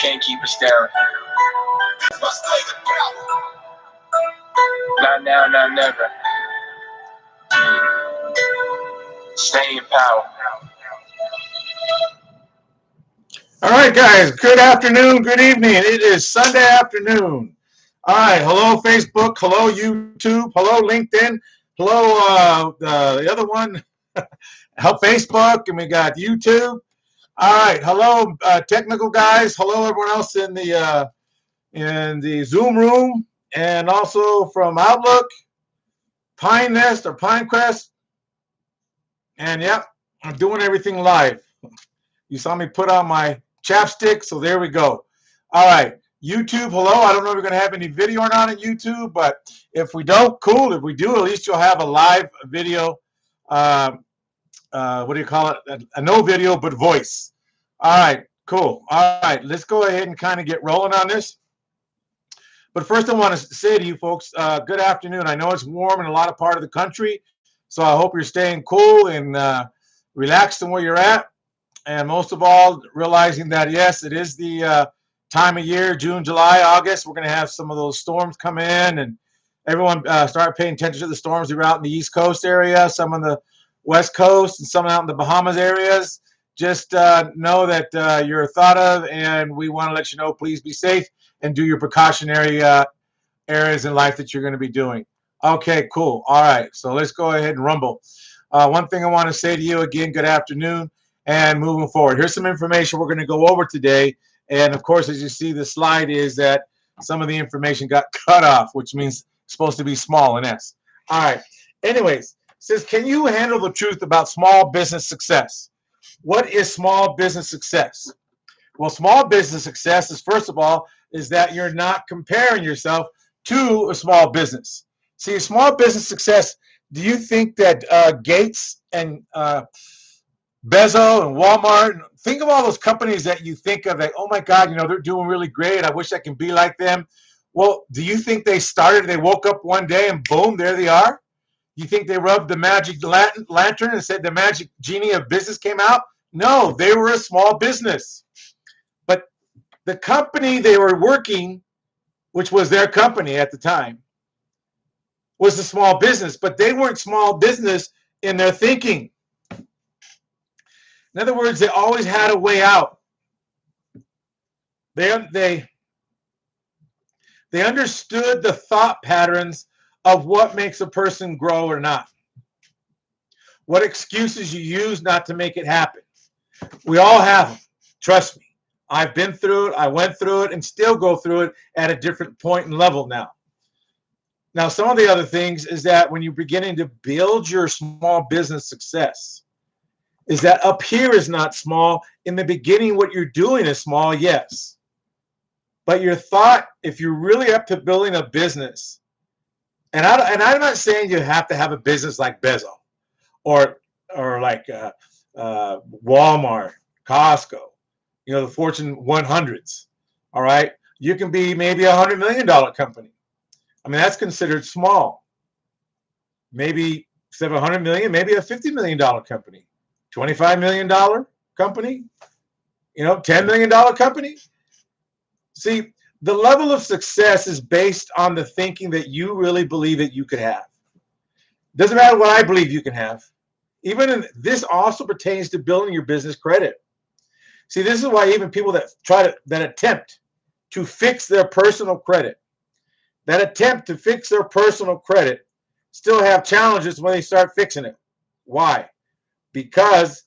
Can't keep it staring. Not now, not never. Stay in power. All right, guys. Good afternoon. Good evening. It is Sunday afternoon. All right. Hello, Facebook. Hello, YouTube. Hello, LinkedIn. Hello, the other one. Hello, Facebook, and we got YouTube. All right. Hello, technical guys. Hello, everyone else in the Zoom room, and also from Outlook, Pine Nest or Pinecrest. And yep, I'm doing everything live. You saw me put on my chapstick, so there we go. All right, YouTube, hello. I don't know if we're going to have any video or not on YouTube, but if we don't, cool. If we do, at least you'll have a live video. What do you call it? A no video, but voice. All right, cool. All right, let's go ahead and kind of get rolling on this. But first, I want to say to you folks, good afternoon. I know it's warm in a lot of part of the country, so I hope you're staying cool and relaxed in where you're at. And most of all, realizing that, yes, it is the time of year, June, July, August. We're going to have some of those storms come in, and everyone start paying attention to the storms that are out in the East Coast area, some on the West Coast, and some out in the Bahamas areas. Just know that you're thought of, and we want to let you know, please be safe and do your precautionary areas in life that you're going to be doing. Okay, cool. All right, so let's go ahead and rumble. One thing I want to say to you again, good afternoon. And moving forward, here's some information we're going to go over today. And of course, as you see, the slide is that some of the information got cut off, which means it's supposed to be small in S. All right. Anyways, it says, can you handle the truth about small business success? What is small business success? Well, small business success is, first of all, is that you're not comparing yourself to a small business. See, a small business success, do you think that Gates and Bezos and Walmart, think of all those companies that you think of that, oh my God, you know, they're doing really great. I wish I can be like them. Well, do you think they woke up one day and boom, there they are? You think they rubbed the magic lantern and said the magic genie of business came out? No, they were a small business. But the company they were working, which was their company at the time, was a small business, but they weren't small business in their thinking. In other words, they always had a way out. They understood the thought patterns of what makes a person grow or not. What excuses you use not to make it happen. We all have them. Trust me. I've been through it. I went through it and still go through it at a different point and level now. Now, some of the other things is that when you're beginning to build your small business success, is that up here is not small. In the beginning, what you're doing is small, yes. But your thought, if you're really up to building a business, and I'm not saying you have to have a business like Bezos or like Walmart, Costco, you know, the Fortune 100s, all right? You can be maybe a $100 million company. I mean, that's considered small. Maybe instead of $100 million, maybe a $50 million company. $25 million company, you know, $10 million company. See, the level of success is based on the thinking that you really believe that you could have. Doesn't matter what I believe you can have. This also pertains to building your business credit. See, this is why even people that attempt to fix their personal credit, still have challenges when they start fixing it. Why? Because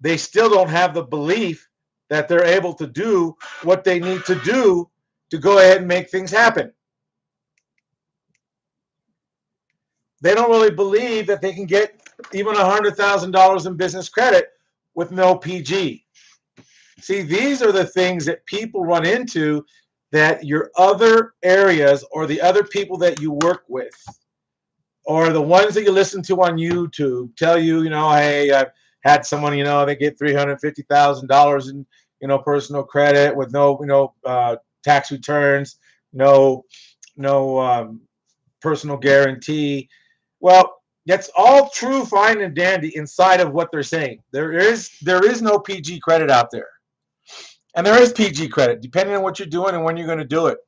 they still don't have the belief that they're able to do what they need to do to go ahead and make things happen. They don't really believe that they can get even $100,000 in business credit with no PG. See, these are the things that people run into, that your other areas or the other people that you work with or the ones that you listen to on YouTube tell you, you know, hey, I've had someone, you know, they get $350,000 in, you know, personal credit with no, you know, tax returns, no personal guarantee. Well, that's all true, fine, and dandy inside of what they're saying. There is no PG credit out there. And there is PG credit, depending on what you're doing and when you're going to do it.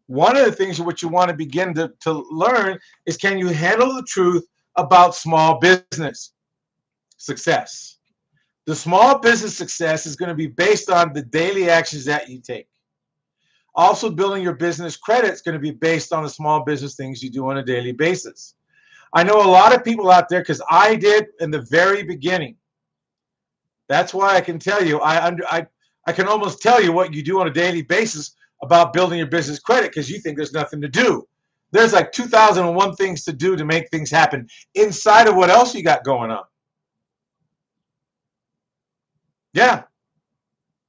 One of the things what you want to begin to learn is, can you handle the truth about small business success? The small business success is going to be based on the daily actions that you take. Also, building your business credit is going to be based on the small business things you do on a daily basis. I know a lot of people out there, because I did in the very beginning. That's why I can tell you, I can almost tell you what you do on a daily basis about building your business credit, because you think there's nothing to do. There's like 2001 things to do to make things happen inside of what else you got going on. Yeah,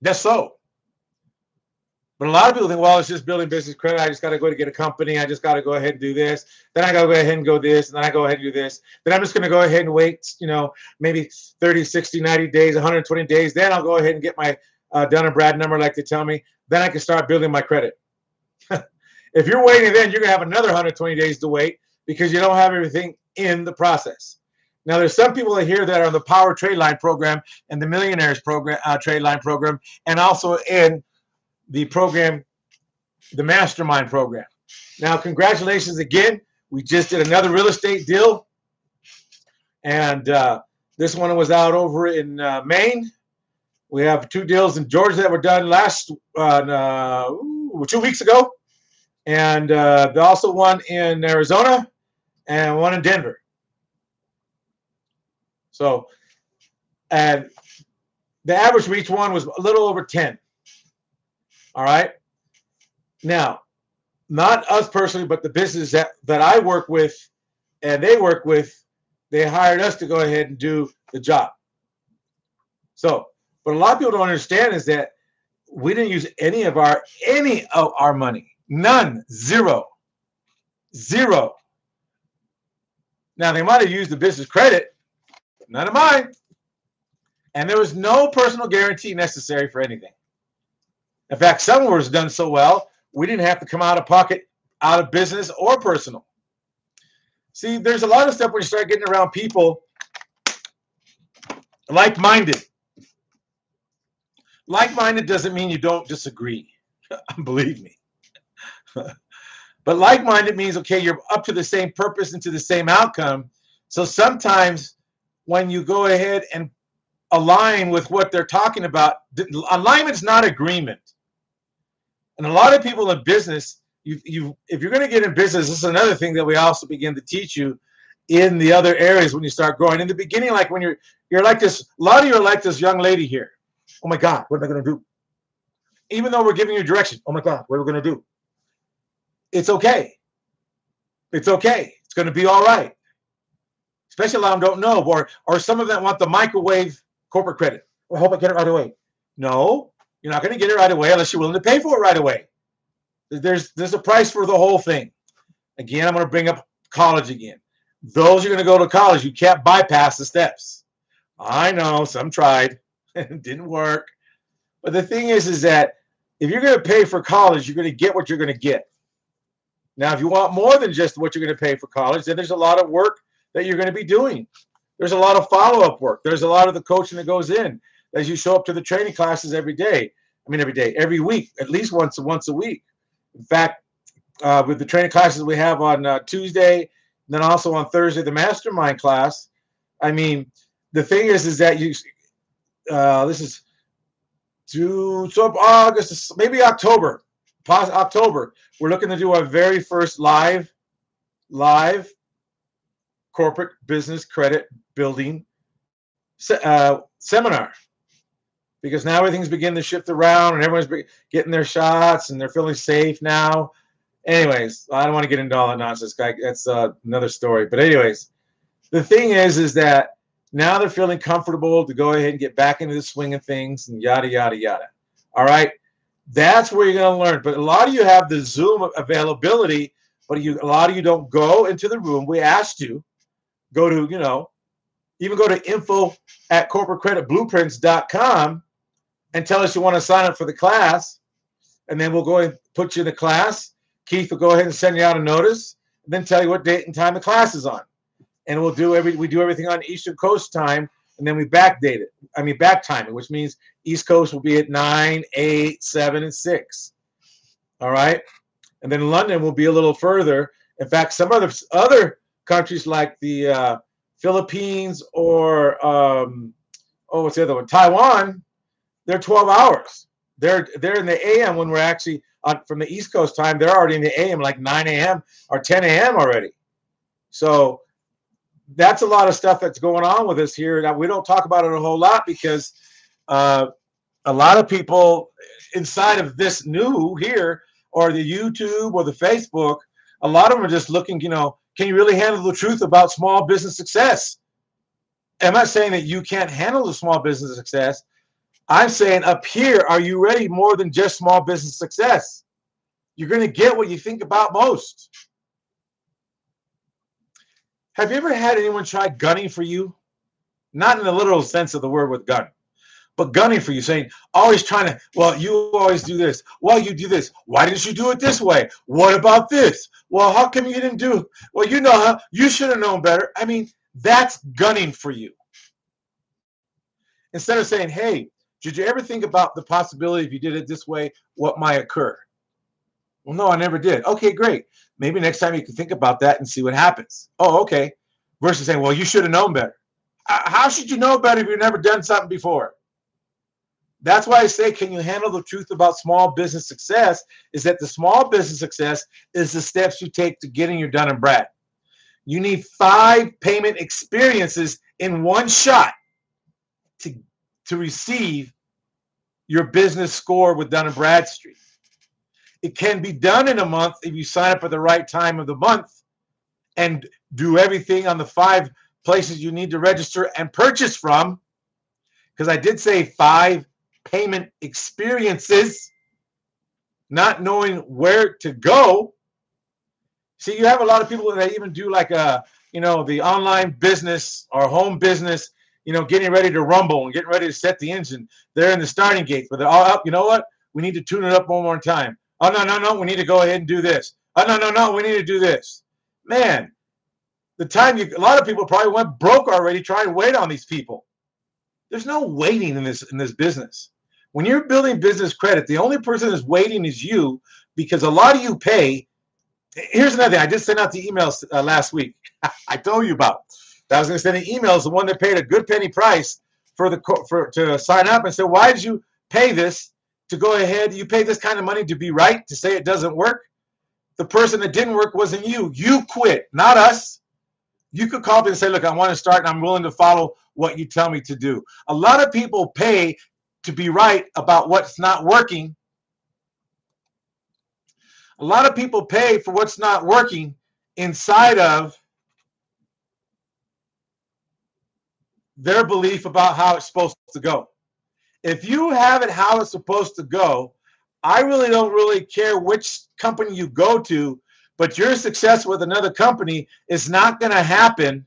that's so. But a lot of people think, well, it's just building business credit. I just got to go to get a company. I just got to go ahead and do this. Then I got to go ahead and go this. And then I go ahead and do this. Then I'm just going to go ahead and wait, maybe 30, 60, 90 days, 120 days. Then I'll go ahead and get my Dun & Brad number like they tell me. Then I can start building my credit. If you're waiting, then you're going to have another 120 days to wait because you don't have everything in the process. Now, there's some people here that are on the Power Trade Line program and the Millionaires program, Trade Line program, and also in the program, the Mastermind program. Now, congratulations again. We just did another real estate deal. And this one was out over in Maine. We have 2 deals in Georgia that were done 2 weeks ago. And also one in Arizona and one in Denver. So, and the average for each one was a little over 10. All right. Now, not us personally, but the business that I work with and they work with, they hired us to go ahead and do the job. So, but a lot of people don't understand is that we didn't use any of our money. None. Zero. Now, they might have used the business credit. None of mine. And there was no personal guarantee necessary for anything. In fact, some was done so well, we didn't have to come out of pocket, out of business or personal. See, there's a lot of stuff when you start getting around people like-minded. Like-minded doesn't mean you don't disagree. Believe me. But like-minded means, okay, you're up to the same purpose and to the same outcome. So sometimes when you go ahead and align with what they're talking about, alignment is not agreement. And a lot of people in business, if you're going to get in business, this is another thing that we also begin to teach you in the other areas when you start growing. In the beginning, like when you're like this, a lot of you are like this young lady here. Oh my God, what am I going to do? Even though we're giving you direction, oh my God, what are we going to do? It's okay. It's okay. It's going to be all right. Especially a lot of them don't know, or some of them want the microwave corporate credit. Well, I hope I get it right away. No, you're not going to get it right away unless you're willing to pay for it right away. There's a price for the whole thing. Again, I'm going to bring up college again. Those are going to go to college. You can't bypass the steps. I know, some tried. It didn't work. But the thing is that if you're going to pay for college, you're going to get what you're going to get. Now, if you want more than just what you're going to pay for college, then there's a lot of work that you're going to be doing. There's a lot of follow-up work. There's a lot of the coaching that goes in as you show up to the training classes every week, at least once a week. In fact, with the training classes we have on Tuesday, and then also on Thursday, the mastermind class. I mean, the thing is that this is August, maybe October. We're looking to do our very first live corporate business credit building seminar, because now everything's beginning to shift around and everyone's getting their shots and they're feeling safe now. Anyways, I don't want to get into all that nonsense. That's another story. But anyways, the thing is that now they're feeling comfortable to go ahead and get back into the swing of things and yada, yada, yada. All right. That's where you're going to learn. But a lot of you have the Zoom availability, but a lot of you don't go into the room. We asked you, go to, even go to info@corporatecreditblueprints.com and tell us you want to sign up for the class. And then we'll go and put you in the class. Keith will go ahead and send you out a notice and then tell you what date and time the class is on. And we do everything on Eastern Coast time and then we backdate it. I mean, back time it, which means East Coast will be at 9, 8, 7, and 6. All right, and then London will be a little further. In fact, some other countries like the Philippines or what's the other one? Taiwan. They're 12 hours. They're in the AM when we're actually from the East Coast time. They're already in the AM, like 9 a.m. or 10 a.m. already. So that's a lot of stuff that's going on with us here. Now, we don't talk about it a whole lot because a lot of people inside of this new here or the YouTube or the Facebook, a lot of them are just looking, can you really handle the truth about small business success? I'm not saying that you can't handle the small business success. I'm saying up here, are you ready more than just small business success? You're going to get what you think about most. Have you ever had anyone try gunning for you? Not in the literal sense of the word with gun, but gunning for you, saying, always trying to, well, you always do this. Well, you do this. Why didn't you do it this way? What about this? Well, how come you didn't do? Well, you should have known better. I mean, that's gunning for you. Instead of saying, hey, did you ever think about the possibility if you did it this way, what might occur? Well, no, I never did. Okay, great. Maybe next time you can think about that and see what happens. Oh, okay. Versus saying, well, you should have known better. How should you know better if you've never done something before? That's why I say, can you handle the truth about small business success? Is that the small business success is the steps you take to getting your Dun & Brad. You need 5 payment experiences in one shot to receive your business score with Dun & Bradstreet. It can be done in a month if you sign up at the right time of the month and do everything on the 5 places you need to register and purchase from. Because I did say 5 payment experiences, not knowing where to go. See, you have a lot of people that even do like the online business or home business, getting ready to rumble and getting ready to set the engine. They're in the starting gate, but they're all up. You know what? We need to tune it up one more time. Oh, no, we need to go ahead and do this. Oh, no, we need to do this. Man, a lot of people probably went broke already trying to wait on these people. There's no waiting in this business. When you're building business credit, the only person that's waiting is you, because a lot of you pay. Here's another thing. I just sent out the emails last week. I told you about. I was going to send the emails. The one that paid a good penny price to sign up and said, why did you pay this to go ahead? You pay this kind of money to be right, to say it doesn't work. The person that didn't work wasn't you. You quit, not us. You could call me and say, look, I want to start and I'm willing to follow what you tell me to do. A lot of people pay to be right about what's not working. A lot of people pay for what's not working inside of their belief about how it's supposed to go. If you have it how it's supposed to go, I really don't really care which company you go to, but your success with another company is not going to happen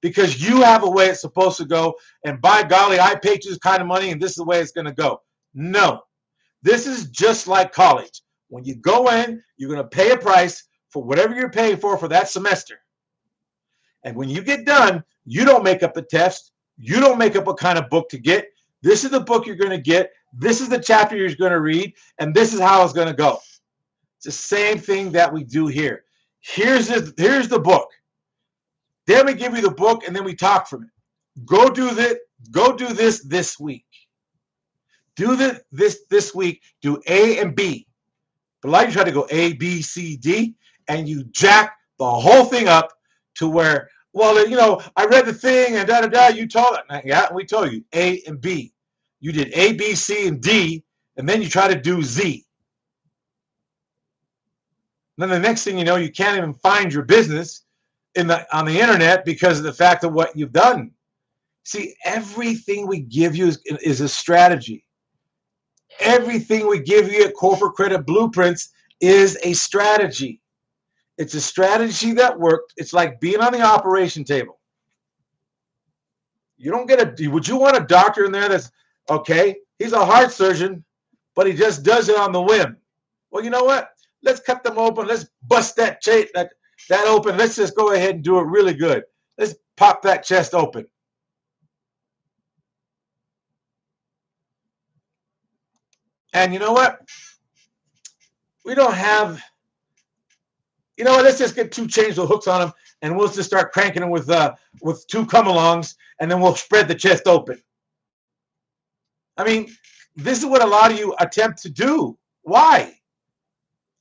because you have a way it's supposed to go, and by golly, I paid you this kind of money, and this is the way it's going to go. No. This is just like college. When you go in, you're going to pay a price for whatever you're paying for that semester. And when you get done, you don't make up the test. You don't make up what kind of book to get. This is the book you're going to get. This is the chapter you're going to read, and this is how it's going to go. It's the same thing that we do here. Here's the book. Then we give you the book, and then we talk from it. Go do this week. Do this week. Do A and B. But like you try to go A, B, C, D, and you jack the whole thing up to where, well, I read the thing and da-da-da, you told it. Yeah, we told you A and B. You did A, B, C, and D, and then you try to do Z. And then the next thing you know, you can't even find your business on the internet because of the fact of what you've done. See, everything we give you is a strategy. Everything we give you at Corporate Credit Blueprints is a strategy. It's a strategy that worked. It's like being on the operation table. You don't would you want a doctor in there that's, okay, he's a heart surgeon, but he just does it on the whim. Well, you know what? Let's cut them open. Let's bust that open. Let's just go ahead and do it really good. Let's pop that chest open. And you know what? We don't have, you know what? Let's just get 2 chains with hooks on them, and we'll just start cranking them with 2 come-alongs, and then we'll spread the chest open. I mean, this is what a lot of you attempt to do. Why?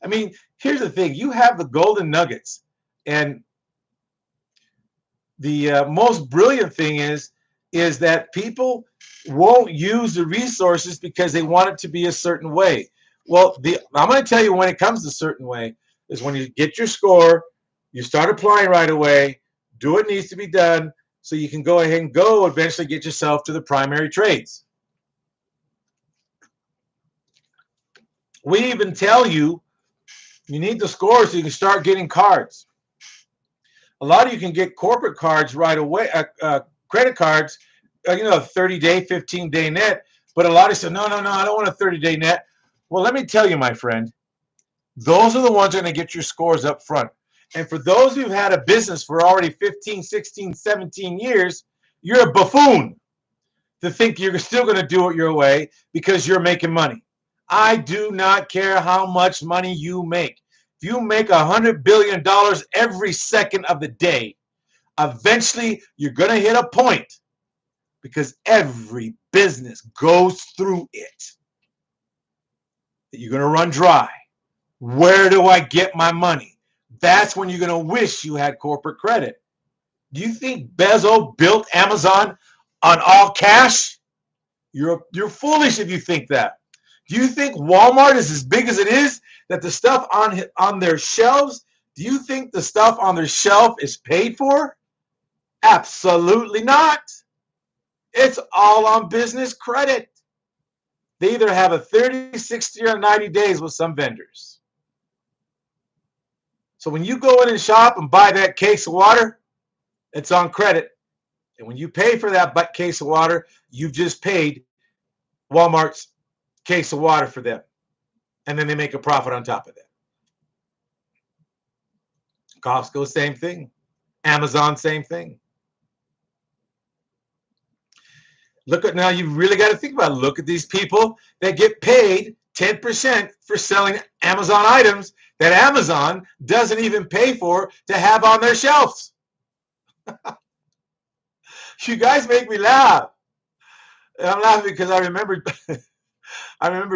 I mean, here's the thing. You have the golden nuggets, and the most brilliant thing is that people won't use the resources because they want it to be a certain way. Well, I'm going to tell you when it comes to a certain way is when you get your score, you start applying right away, do what needs to be done so you can go ahead and eventually get yourself to the primary trades. We even tell you need the score so you can start getting cards. A lot of you can get corporate cards right away, credit cards, 30-day, 15-day net. But a lot of you say, no, I don't want a 30-day net. Well, let me tell you, my friend, those are the ones that are going to get your scores up front. And for those who've had a business for already 15, 16, 17 years, you're a buffoon to think you're still going to do it your way because you're making money. I do not care how much money you make. If you make $100 billion every second of the day, eventually you're going to hit a point because every business goes through it. You're going to run dry. Where do I get my money? That's when you're going to wish you had corporate credit. Do you think Bezos built Amazon on all cash? You're foolish if you think that. Do you think Walmart is as big as it is, that the stuff on their shelves, do you think the stuff on their shelf is paid for? Absolutely not. It's all on business credit. They either have a 30, 60, or 90 days with some vendors. So when you go in and shop and buy that case of water, it's on credit. And when you pay for that case of water, you've just paid Walmart's case of water for them. And then they make a profit on top of that. Costco, same thing. Amazon, same thing. Look at now, you really got to think about it. Look at these people that get paid 10% for selling Amazon items that Amazon doesn't even pay for to have on their shelves. You guys make me laugh. And I'm laughing because I remember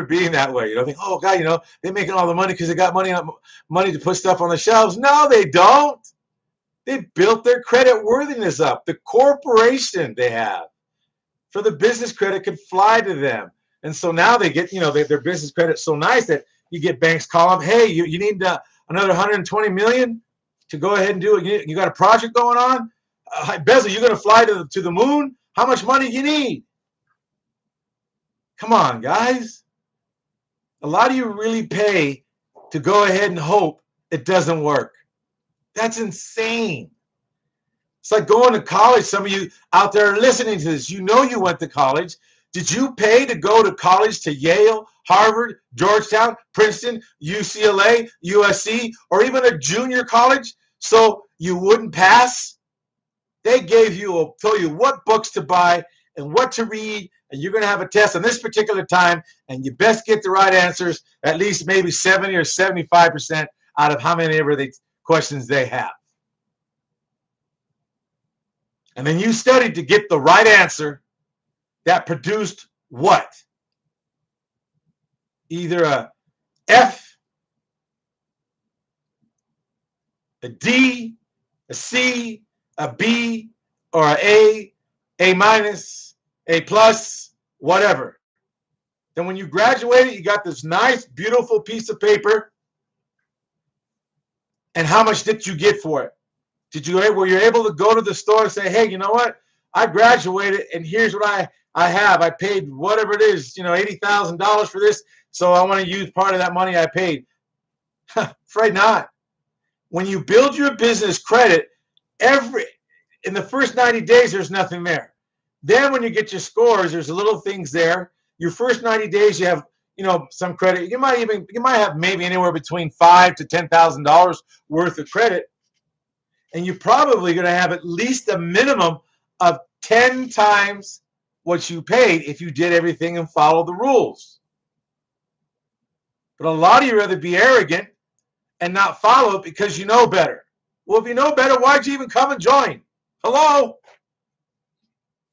being that way. Think, oh God, they're making all the money because they got money to put stuff on the shelves. No, they don't. They built their credit worthiness up. The corporation they have for the business credit could fly to them. And so now they get, their business credit so nice that you get banks call them, hey, you need another 120 million to go ahead and do it. You got a project going on? Bezel, you're going to fly to the moon? How much money do you need? Come on, guys. A lot of you really pay to go ahead and hope it doesn't work. That's insane. It's like going to college. Some of you out there listening to this, you went to college. Did you pay to go to college to Yale, Harvard, Georgetown, Princeton, UCLA, USC, or even a junior college so you wouldn't pass? They told you what books to buy and what to read, and you're going to have a test on this particular time, and you best get the right answers, at least maybe 70 or 75% out of how many ever questions they have. And then you studied to get the right answer that produced what? Either a F, a D, a C, a B, or a minus, A plus, whatever. Then when you graduated, you got this nice, beautiful piece of paper. And how much did you get for it? Were you able to go to the store and say, hey, you know what? I graduated, and here's what I have. I paid whatever it is, $80,000 for this, so I want to use part of that money I paid. Afraid not. When you build your business credit, in the first 90 days, there's nothing there. Then when you get your scores, there's little things there. Your first 90 days, you have some credit. You might have maybe anywhere between $5,000 to $10,000 worth of credit. And you're probably going to have at least a minimum of 10 times what you paid if you did everything and followed the rules. But a lot of you rather be arrogant and not follow because you know better. Well, if you know better, why'd you even come and join? Hello?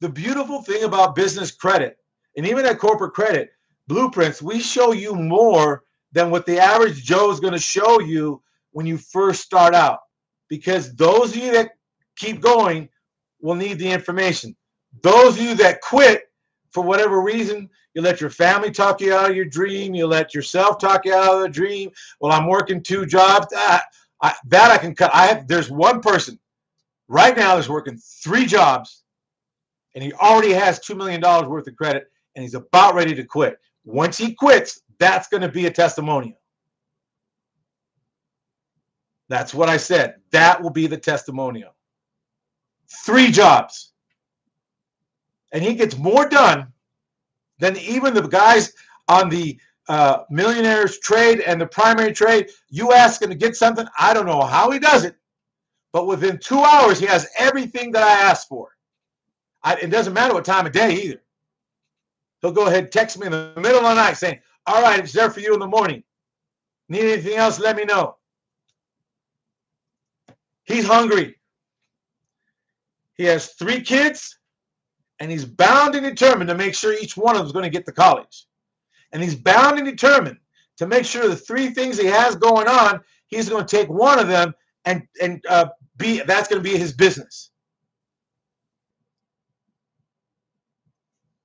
The beautiful thing about business credit, and even at corporate credit, blueprints, we show you more than what the average Joe is going to show you when you first start out. Because those of you that keep going will need the information. Those of you that quit for whatever reason, you let your family talk you out of your dream. You let yourself talk you out of the dream. Well, I'm working 2 jobs. That I can cut. There's one person right now that's working 3 jobs, and he already has $2 million worth of credit, and he's about ready to quit. Once he quits, that's going to be a testimonial. That's what I said. That will be the testimonial. 3 jobs. And he gets more done than even the guys on the millionaires trade and the primary trade. You ask him to get something, I don't know how he does it, but within 2 hours, he has everything that I asked for. It doesn't matter what time of day either. He'll go ahead and text me in the middle of the night saying, all right, it's there for you in the morning. Need anything else, let me know. He's hungry. He has 3 kids, and he's bound and determined to make sure each one of them is going to get to college. And he's bound and determined to make sure the 3 things he has going on, he's going to take one of them and that's going to be his business.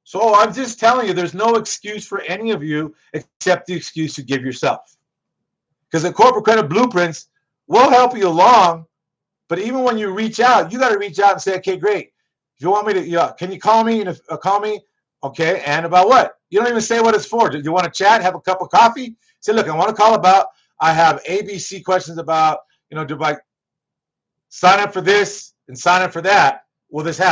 So I'm just telling you, there's no excuse for any of you except the excuse you give yourself. Because the corporate credit blueprints will help you along, but even when you reach out, you got to reach out and say, okay, great. If you want me to, can you call me? And call me, okay. And about what? You don't even say what it's for. Do you want to chat? Have a cup of coffee? Say, look, I want to call about. I have ABC questions about. Do I sign up for this and sign up for that? Will this happen?